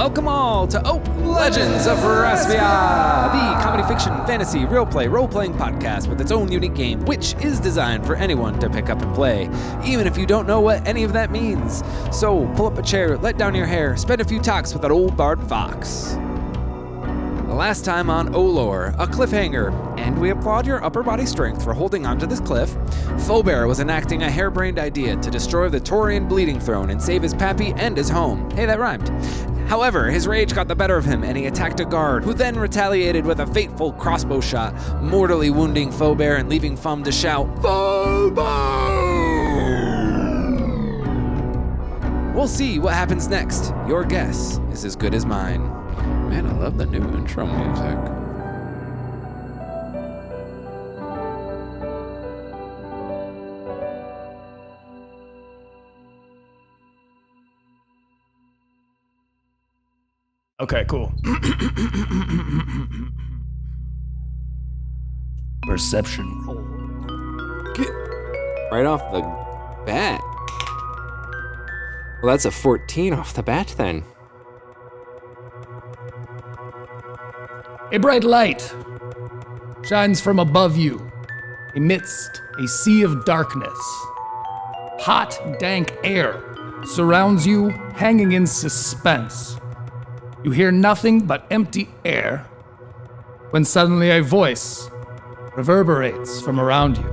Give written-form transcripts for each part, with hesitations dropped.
Welcome all to Oak Legends of Raspia, the comedy fiction, fantasy, real-play, role-playing podcast with its own unique game, which is designed for anyone to pick up and play, even if you don't know what any of that means. So pull up a chair, let down your hair, spend a few talks with that old Bardfox. Last time on OLoR, a cliffhanger, and we applaud your upper body strength for holding onto this cliff. Feaubear was enacting a harebrained idea to destroy the Taurian Bleeding Throne and save his pappy and his home. Hey, that rhymed. However, his rage got the better of him and he attacked a guard, who then retaliated with a fateful crossbow shot, mortally wounding Feaubear and leaving Fum to shout, Feaubear! We'll see what happens next. Your guess is as good as mine. Man, I love the new intro music. Okay, cool. Perception roll. Right off the bat. Well, that's a 14 off the bat then. A bright light shines from above you, amidst a sea of darkness. Hot, dank air surrounds you, hanging in suspense. You hear nothing but empty air, when suddenly a voice reverberates from around you.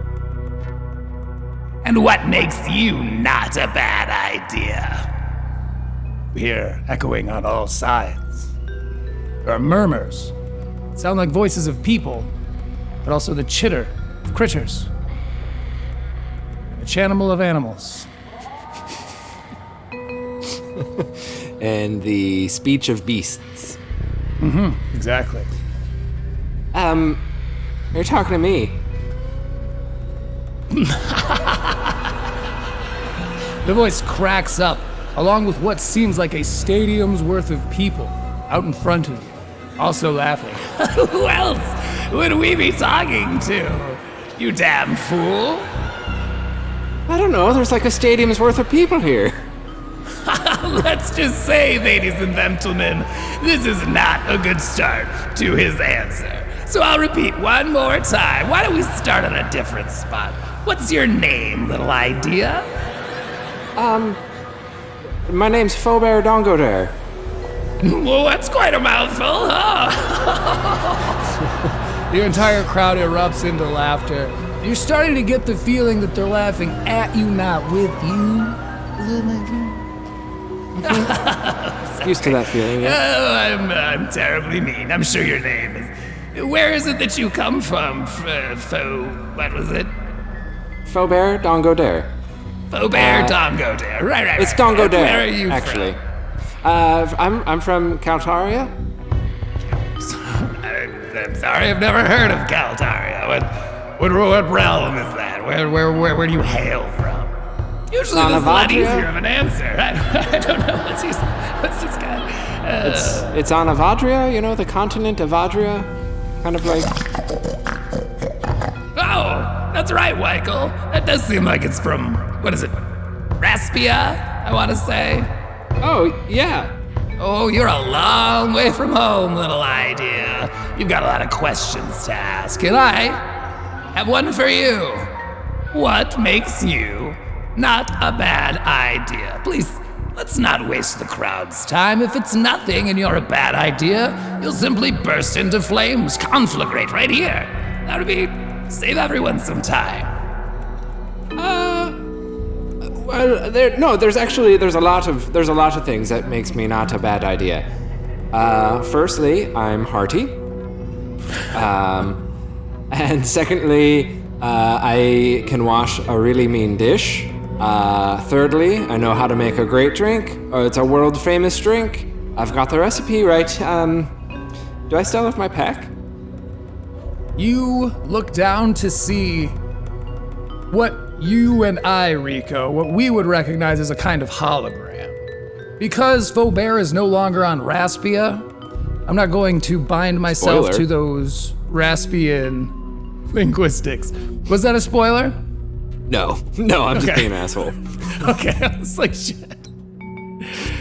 And what makes you not a bad idea? You hear echoing on all sides. There are murmurs. Sound like voices of people, but also the chitter of critters. The chanimal of animals. And the speech of beasts. Mm-hmm, exactly. You're talking to me. The voice cracks up, along with what seems like a stadium's worth of people out in front of you. Also laughing. Who else would we be talking to? You damn fool. I don't know, there's like a stadium's worth of people here. Let's just say, ladies and gentlemen, this is not a good start to his answer. So I'll repeat one more time. Why don't we start on a different spot? What's your name, little idea? My name's Feaubear Dongodare. Well, that's quite a mouthful, huh? The entire crowd erupts into laughter. You're starting to get the feeling that they're laughing at you, not with you. Used to that feeling, yeah. Oh, I'm terribly mean. I'm sure your name is... Where is it that you come from, what was it? Feaubear Dongodare. Feaubear Dongodare. Right. It's Dongodare, Where are you actually. from? I'm from Caltaria. I'm sorry, I've never heard of Caltaria. What realm is that? Where do you hail from? Usually this is a lot easier of an answer. I don't know. What's this guy? It's on Avadria, you know, the continent of Avadria. Kind of like... Oh, that's right, Michael. That does seem like it's from, what is it? Raspia, I want to say. Oh, yeah. Oh, you're a long way from home, little idea. You've got a lot of questions to ask, and I have one for you. What makes you not a bad idea? Please, let's not waste the crowd's time. If it's nothing and you're a bad idea, you'll simply burst into flames, conflagrate right here. That would be, save everyone some time. Well, there's a lot of things that makes me not a bad idea. Firstly, I'm hearty. And secondly, I can wash a really mean dish. Thirdly, I know how to make a great drink. It's a world famous drink. I've got the recipe right. Do I still have my pack? You look down to see what you and I, Rico, what we would recognize as a kind of hologram. Because Feaubear is no longer on Raspia, I'm not going to bind myself Spoiler. to those Raspian linguistics. Was that a spoiler? No, I'm just being an asshole. Okay, I was like, shit.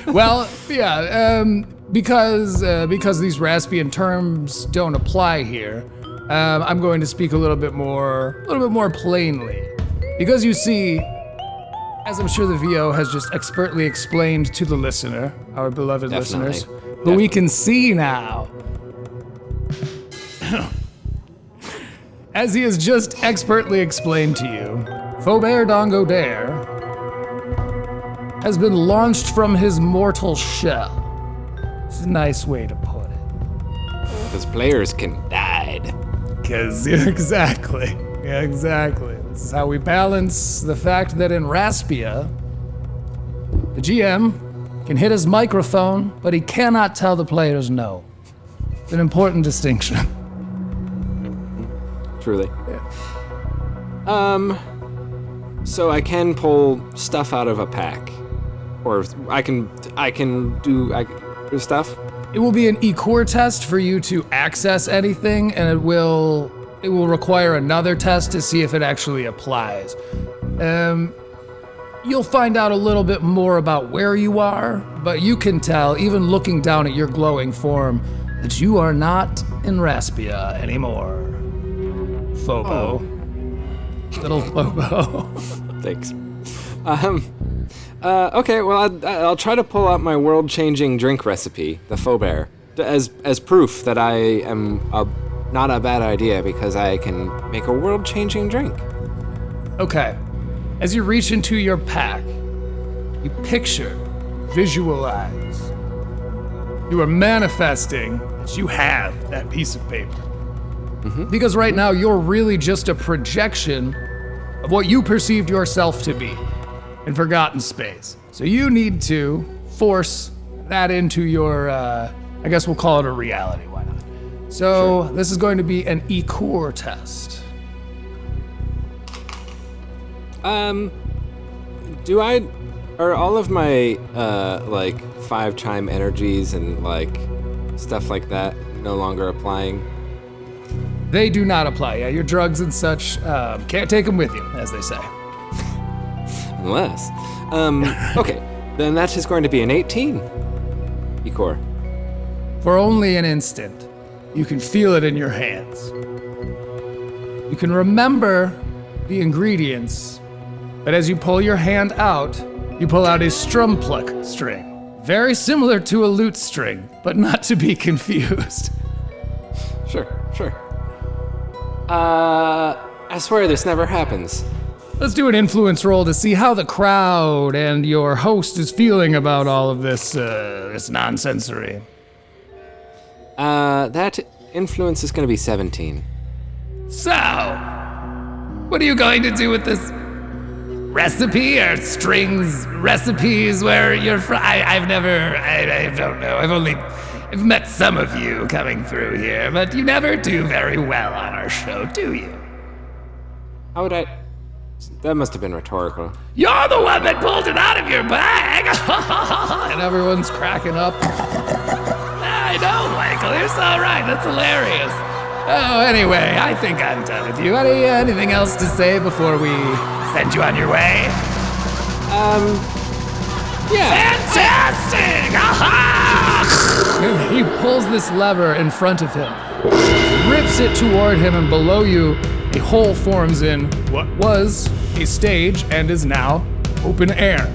Well, yeah, Because these Raspian terms don't apply here, I'm going to speak a little bit more plainly. Because you see, as I'm sure the VO has just expertly explained to the listener, our beloved listeners, who we can see now, as he has just expertly explained to you, Feaubear Dongo Dare has been launched from his mortal shell. It's a nice way to put it. Because players can die. Exactly. This is how we balance the fact that in Raspia, the GM can hit his microphone, but he cannot tell the players no. It's an important distinction. Truly. Yeah. So I can pull stuff out of a pack, or I can do stuff. It will be an E-Core test for you to access anything, and it will require another test to see if it actually applies. You'll find out a little bit more about where you are, but you can tell, even looking down at your glowing form, that you are not in Raspia anymore. Phobo. Little Phobo. Thanks. Okay, well, I'll try to pull out my world-changing drink recipe, the Feaubear, as proof that I am not a bad idea because I can make a world-changing drink. Okay. As you reach into your pack, you picture, visualize. You are manifesting that you have that piece of paper. Mm-hmm. Because right now, you're really just a projection of what you perceived yourself to be in Forgotten Space. So you need to force that into your, I guess we'll call it a reality, why not? So sure. This is going to be an E-Core test. Are all of my, 5-chime energies and, stuff like that no longer applying? They do not apply, yeah. Your drugs and such, can't take them with you, as they say. Unless. Okay, then that is going to be an 18. E-Core. For only an instant, you can feel it in your hands. You can remember the ingredients, but as you pull your hand out, you pull out a strum pluck string. Very similar to a lute string, but not to be confused. Sure. I swear this never happens. Let's do an influence roll to see how the crowd and your host is feeling about all of this nonsensory. That influence is going to be 17. So, what are you going to do with this recipe or strings recipes where you're from? I don't know. I've met some of you coming through here, but you never do very well on our show, do you? How would I? That must have been rhetorical. You're the one that pulled it out of your bag! And everyone's cracking up. I know, Michael, you're so right. That's hilarious. Oh, anyway, I think I'm done with you. Anything else to say before we send you on your way? Yeah. Fantastic! And he pulls this lever in front of him, rips it toward him, and below you, a hole forms in what was a stage and is now open air.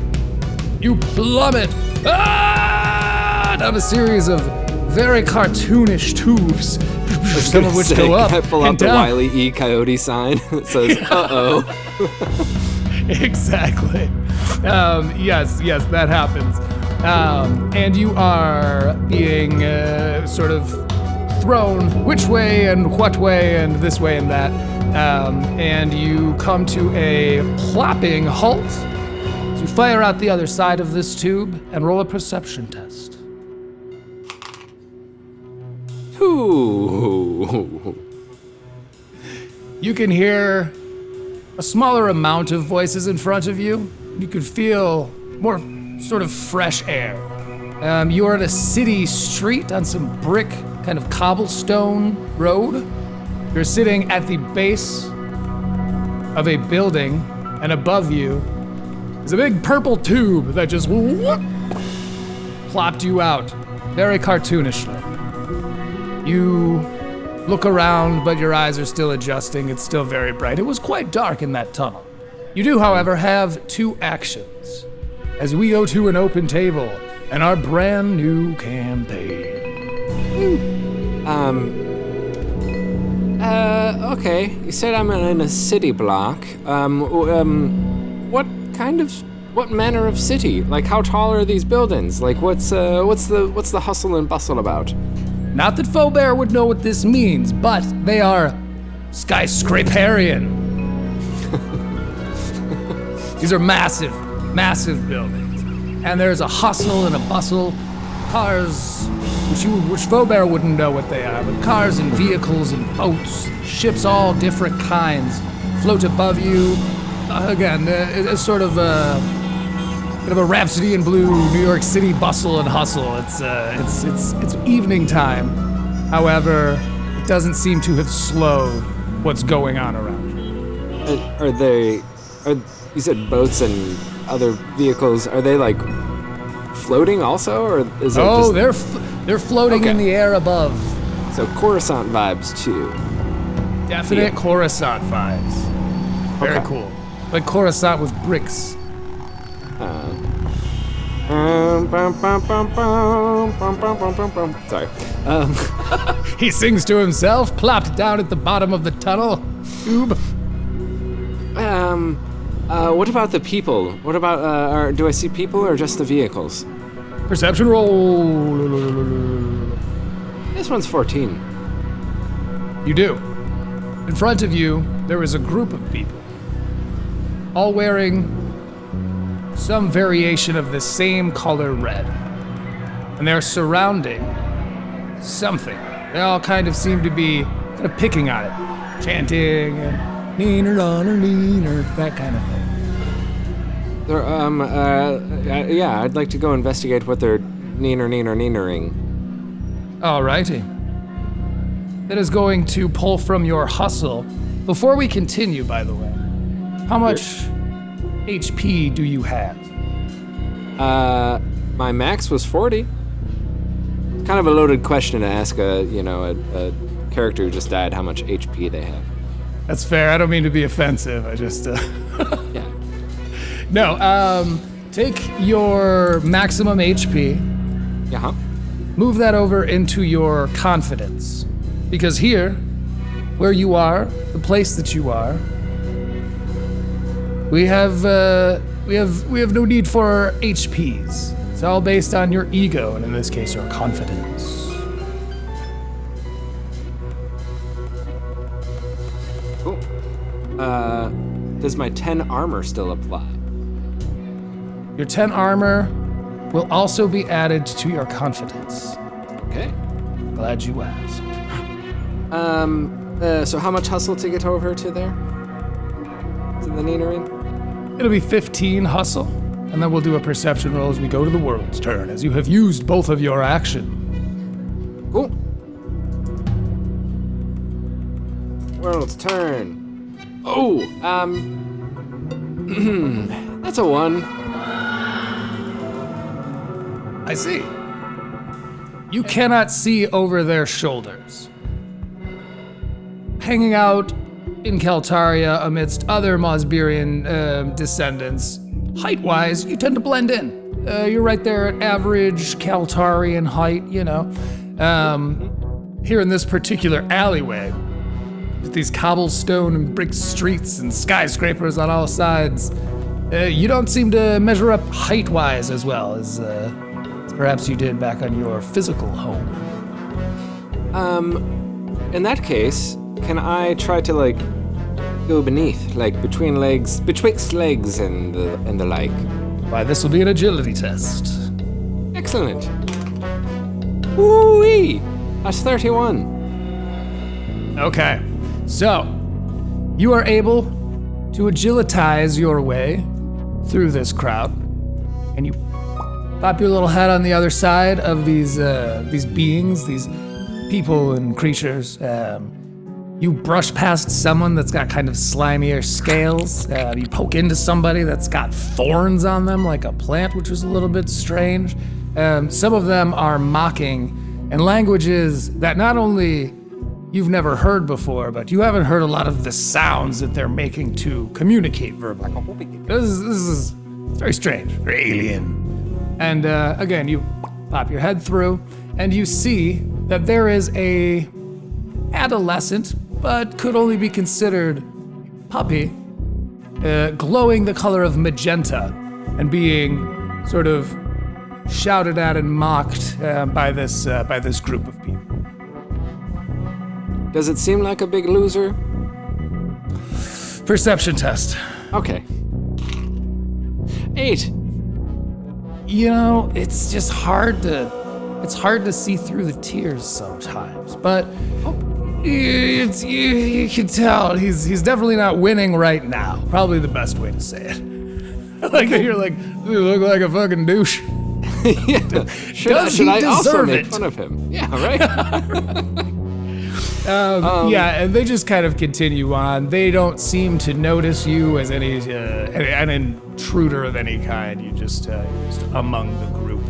You plummet down a series of very cartoonish tubes, some of which go up I pull out the Wile E. Coyote sign that says, uh-oh. Exactly. Yes, that happens. And you are being sort of thrown which way and what way and this way and that. And you come to a plopping halt. So you fire out the other side of this tube and roll a perception test. Ooh. You can hear a smaller amount of voices in front of you. You can feel more sort of fresh air. You are at a city street on some brick, kind of cobblestone road. You're sitting at the base of a building, and above you is a big purple tube that just whoop, plopped you out very cartoonishly. You look around, but your eyes are still adjusting. It's still very bright. It was quite dark in that tunnel. You do, however, have 2 actions as we go to an open table and our brand new campaign. Okay. You said I'm in a city block. What manner of city? Like, how tall are these buildings? Like, what's the hustle and bustle about? Not that Feaubear would know what this means, but they are skyscraperian. These are massive, massive buildings. And there's a hustle and a bustle. Cars, which Feaubear wouldn't know what they are, but cars and vehicles and boats, ships, all different kinds, float above you. Again, it's sort of a Rhapsody in Blue, New York City bustle and hustle. It's evening time. However, it doesn't seem to have slowed what's going on around you. You said boats and other vehicles, are they like floating also, or is it they're floating in the air above. So Coruscant vibes too. Definite Coruscant vibes. Very cool. Like Coruscant with bricks. Sorry. He sings to himself, plopped down at the bottom of the tunnel. Oob. What about the people? What about, do I see people or just the vehicles? Perception roll. This one's 14. You do. In front of you, there is a group of people, all wearing some variation of the same color red. And they're surrounding something. They all kind of seem to be kind of picking on it, chanting, and neener, honor, neener, that kind of thing. Yeah, I'd like to go investigate what they're neenering. Alrighty. That is going to pull from your hustle. Before we continue, by the way, how much HP do you have? My max was 40. Kind of a loaded question to ask a character who just died how much HP they have. That's fair. I don't mean to be offensive. I just Yeah. No, take your maximum HP. Uh-huh. Move that over into your confidence. Because here, where you are, the place that you are, we have no need for HPs. It's all based on your ego, and in this case, your confidence. Cool. Does my 10 armor still apply? Your 10 armor will also be added to your confidence. Okay. Glad you asked. So how much hustle to get over to there? To the Neenering? It'll be 15 hustle, and then we'll do a perception roll as we go to the world's turn, as you have used both of your action. Cool. World's turn. Oh, that's a 1. I see. You cannot see over their shoulders. Hanging out in Keltaria amidst other Mosberian descendants, height-wise, you tend to blend in. You're right there at average Keltarian height, you know. Here in this particular alleyway, with these cobblestone and brick streets and skyscrapers on all sides, you don't seem to measure up height-wise as well as perhaps you did back on your physical home. In that case, can I try to go beneath, between legs, betwixt legs and the like? Why, this will be an agility test. Excellent. Woo-wee! That's 31. Okay, so you are able to agilitize your way through this crowd, and you pop your little head on the other side of these beings, these people and creatures. You brush past someone that's got kind of slimier scales. You poke into somebody that's got thorns on them, like a plant, which was a little bit strange. Some of them are mocking in languages that not only you've never heard before, but you haven't heard a lot of the sounds that they're making to communicate verbally. This is very strange, very alien. And again, you pop your head through, and you see that there is a adolescent, but could only be considered puppy, glowing the color of magenta and being sort of shouted at and mocked by this group of people. Does it seem like a big loser? Perception test. Okay. 8. You know, it's just hard to see through the tears sometimes, but you can tell he's definitely not winning right now. Probably the best way to say it. Like you're like, you look like a fucking douche. Yeah. Should I also make fun of him? Yeah, right. Yeah, and they just kind of continue on. They don't seem to notice you as an intruder of any kind. You're just among the group.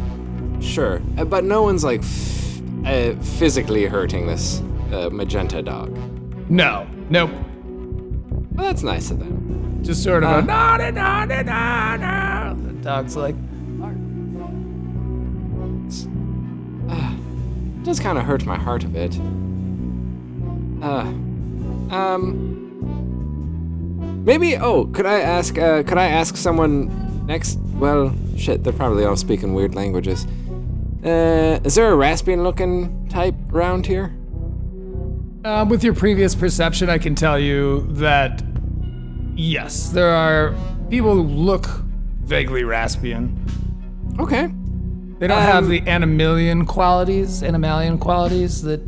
Sure, but no one's like physically hurting this magenta dog. No, nope. Well, that's nice of them. Just sort of a no. The dog's like, it does kind of hurt my heart a bit. Maybe. Oh, could I ask someone next? Well, shit, they're probably all speaking weird languages. Is there a Raspian-looking type around here? With your previous perception, I can tell you that yes, there are people who look vaguely Raspian. Okay. They don't have the animalian qualities that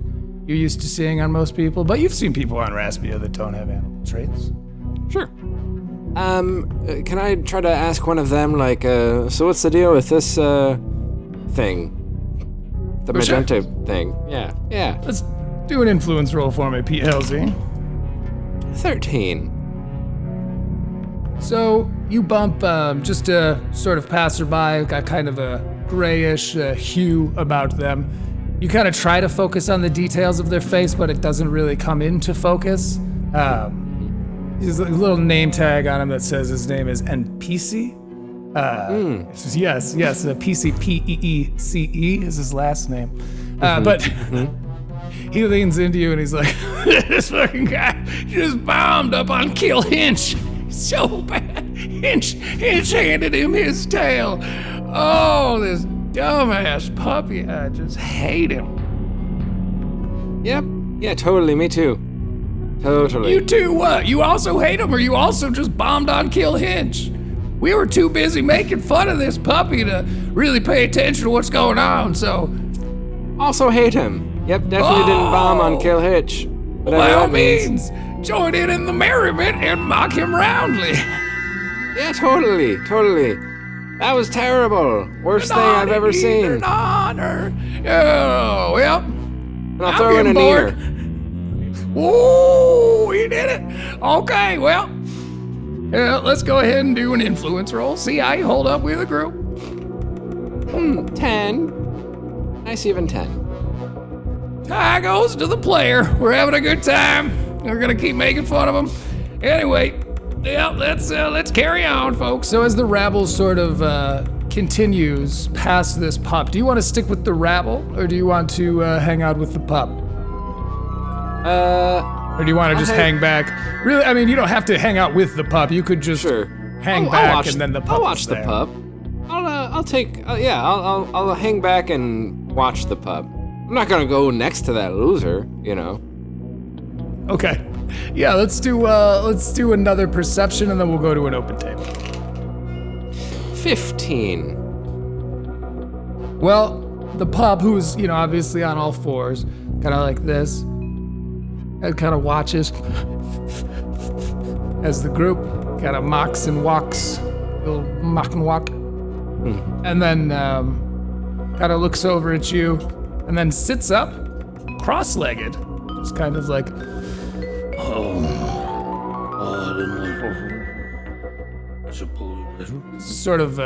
you're used to seeing on most people, but you've seen people on Raspia that don't have animal traits. Sure. Can I try to ask one of them, like, so what's the deal with this, thing? The magenta thing. Yeah. Let's do an influence roll for me, PLZ. 13. So, you bump just a sort of passerby, got kind of a grayish hue about them. You kind of try to focus on the details of their face, but it doesn't really come into focus. There's a little name tag on him that says his name is NPC. Yes, PCPEECE is his last name. But he leans into you and he's like, this fucking guy just bombed up on Kill Hinch. So bad. Hinch handed him his tail. Oh, this dumbass puppy. I just hate him. Yep. Yeah, totally. Me too. Totally. You too what? You also hate him, or you also just bombed on Kill Hinch? We were too busy making fun of this puppy to really pay attention to what's going on, so... Also hate him. Yep, definitely didn't bomb on Kill Hitch. By all means, join in the merriment and mock him roundly. Yeah, totally. That was terrible. Worst thing I've ever seen. An honor. Oh, well. And I'll throw in an ear. Whoa, you did it. Okay, well, let's go ahead and do an influence roll. See how you hold up with the group. 10. Nice even 10. Tie goes to the player. We're having a good time. We're gonna keep making fun of him. Anyway, yeah, let's carry on, folks. So as the rabble sort of continues past this pup, do you want to stick with the rabble, or do you want to hang out with the pup? Or do you want to just hang back? Really, I mean, you don't have to hang out with the pup. You could just hang back and then the pup. I'll watch the pup. I'll hang back and watch the pup. I'm not gonna go next to that loser, you know. Okay. Yeah, let's do another perception and then we'll go to an open table. 15. Well, the pup, who's, obviously on all fours, kind of like this, and kind of watches as the group kind of mocks and walks, little mock and walk, and then kind of looks over at you, and then sits up, cross-legged, just kind of like I didn't like. I suppose. Sort of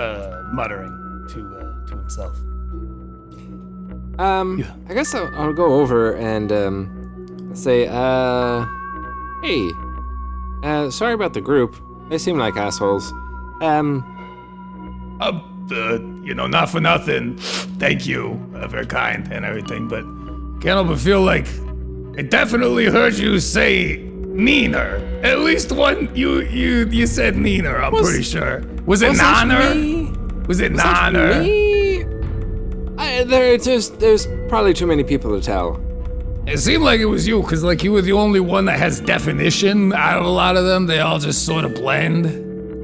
muttering to himself. I guess I'll go over and say, hey, sorry about the group. They seem like assholes. Not for nothing. Thank you, very kind and everything, but can't help but feel like I definitely heard you say Neener. At least one, you said Neener, I'm pretty sure. Was it Nanner? Was it Nanner? There's probably too many people to tell. It seemed like it was you, because like you were the only one that has definition out of a lot of them. They all just sort of blend.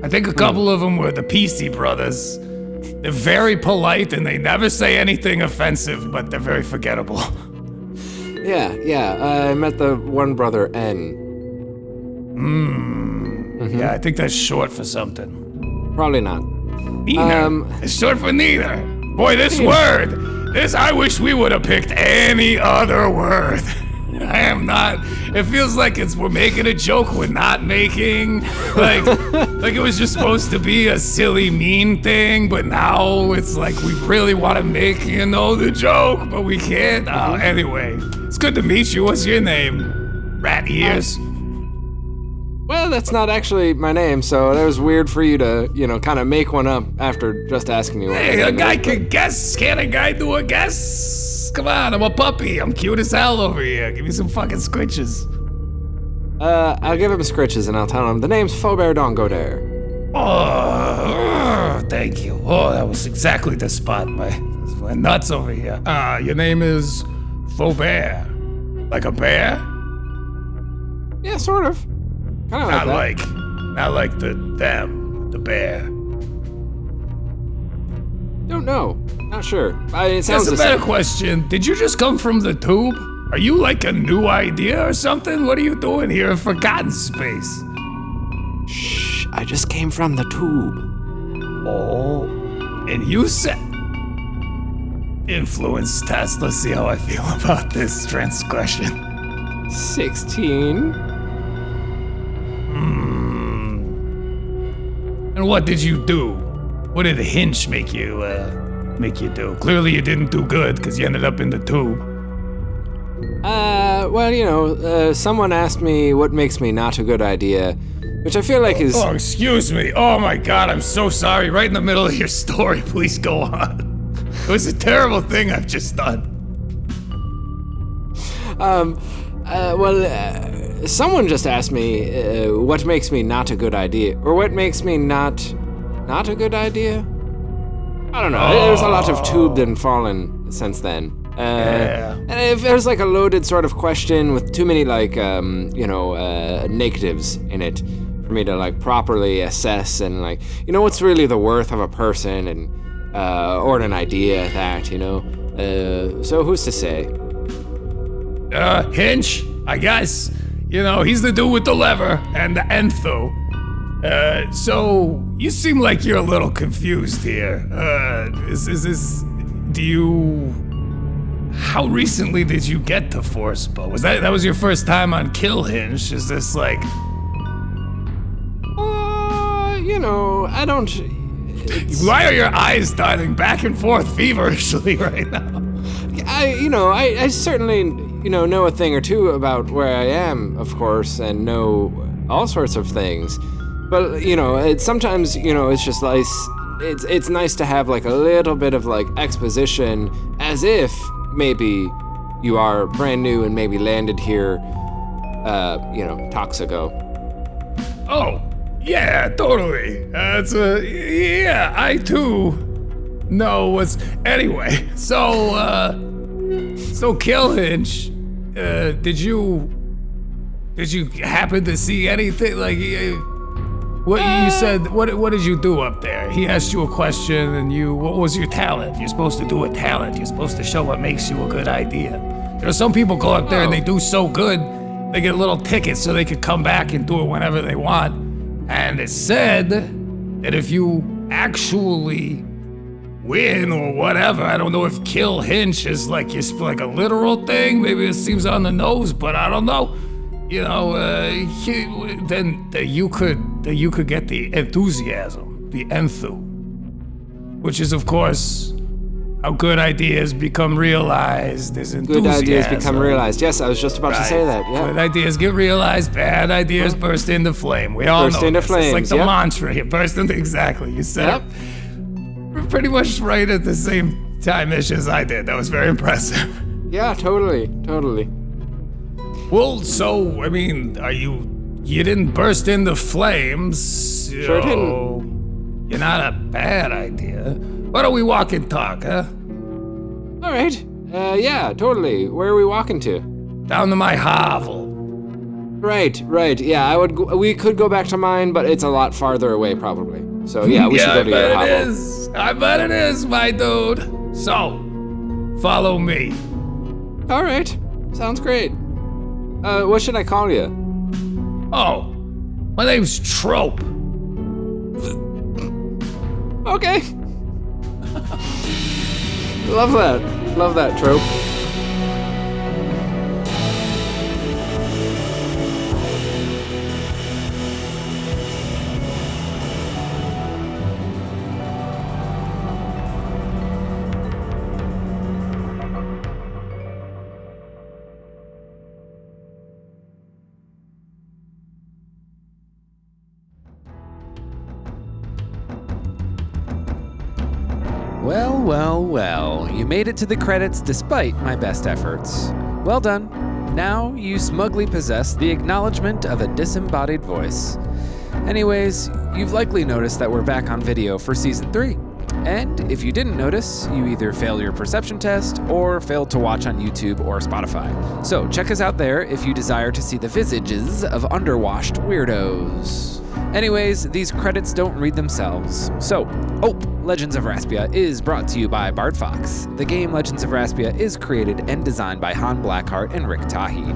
I think a couple of them were the PC brothers. They're very polite and they never say anything offensive, but they're very forgettable. Yeah, I met the one brother, N. Mm-hmm. Yeah, I think that's short for something. Probably not. Neener. It's short for neither. Boy, this word, I wish we would have picked any other word. I am not, it feels like we're making a joke we're not making. Like it was just supposed to be a silly, mean thing, but now it's like we really want to make, the joke, but we can't. Anyway, it's good to meet you. What's your name? Rat Ears? Well, that's not actually my name, so that was weird for you to, kind of make one up after just asking me what Hey, a guy can guess. Can't a guy do a guess? Come on, I'm a puppy. I'm cute as hell over here. Give me some fucking scritches. I'll give him scritches and I'll tell him the name's Feaubear. Don't go there. Oh, thank you. Oh, that was exactly the spot. My nuts over here. Your name is Feaubear. Like a bear? Yeah, sort of. Kind of like that. Not like the bear. Don't know. Not sure. It sounds That's a better question. Did you just come from the tube? Are you like a new idea or something? What are you doing here in Forgotten Space? Shh, I just came from the tube. Oh, and you said... Influence test. Let's see how I feel about this transgression. 16. And what did you do? What did the hinge make you do? Clearly you didn't do good because you ended up in the tube. Someone asked me what makes me not a good idea, which I feel like is... Oh, excuse me. Oh my god, I'm so sorry. Right in the middle of your story, please go on. It was a terrible thing I've just done. Someone just asked me what makes me not a good idea, or what makes me not a good idea? I don't know. There's a lot of tubed and fallen since then. And if there's like a loaded sort of question with too many negatives in it for me to like properly assess and like, what's really the worth of a person and or an idea at that, So who's to say? Hinch, I guess. He's the dude with the lever and the entho. So you seem like you're a little confused here. How recently did you get to Force Bow? That was your first time on Kill Hinge? Is this like... I don't... Why are your eyes darting back and forth feverishly right now? I certainly, know a thing or two about where I am, of course, and know all sorts of things. But, sometimes, it's just nice, it's nice to have, like, a little bit of, like, exposition, as if maybe you are brand new and maybe landed here, talks ago. Oh, yeah, totally. I too know what's... Anyway, so Kill Hinge, did you happen to see anything, like, what you said, what did you do up there? He asked you a question and what was your talent? You're supposed to do a talent. You're supposed to show what makes you a good idea. Some people go up there and they do so good, they get little tickets so they could come back and do it whenever they want. And it said that if you actually win or whatever, I don't know if Kill Hinge is like a literal thing. Maybe it seems on the nose, but I don't know. then you could get the enthusiasm, the enthu, which is, of course, how good ideas become realized is enthusiasm. Good ideas become realized. Yes, I was just about to say that. Yeah. Good ideas get realized, bad ideas burst into flame. We all Burst know into this. flames, It's like the yep. mantra here. Burst into, exactly. You said Yep. it pretty much right at the same time-ish as I did. That was very impressive. Yeah, totally. Well, so, I mean, you didn't burst into flames. Sure didn't. You're not a bad idea. Why don't we walk and talk, huh? All right. Yeah, totally. Where are we walking to? Down to my hovel. Right. Yeah, we could go back to mine, but it's a lot farther away, probably. So yeah, we should go to your hovel. I bet it is, my dude. So, follow me. All right. Sounds great. What should I call you? Oh, my name's Trope. Okay. Love that trope. Well, you made it to the credits despite my best efforts. Well done. Now you smugly possess the acknowledgement of a disembodied voice. Anyways, you've likely noticed that we're back on video for Season 3. And if you didn't notice, you either failed your perception test or failed to watch on YouTube or Spotify. So check us out there if you desire to see the visages of underwashed weirdos. Anyways, these credits don't read themselves. So, Legends of Raspia is brought to you by Bardfox. The game Legends of Raspia is created and designed by Han Blackheart and Rik Tahee.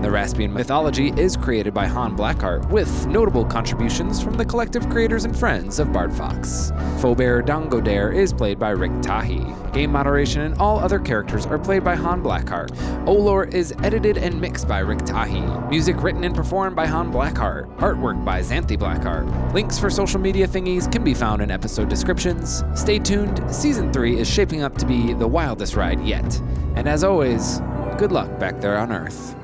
The Raspian mythology is created by Han Blackheart, with notable contributions from the collective creators and friends of Bardfox. Feaubear Dangodare is played by Rik Tahee. Game moderation and all other characters are played by Han Blackheart. OLoR is edited and mixed by Rik Tahee. Music written and performed by Han Blackheart. Artwork by Xanthi Blackheart. Links for social media thingies can be found in episode descriptions. Stay tuned, Season 3 is shaping up to be the wildest ride yet. And as always, good luck back there on Earth.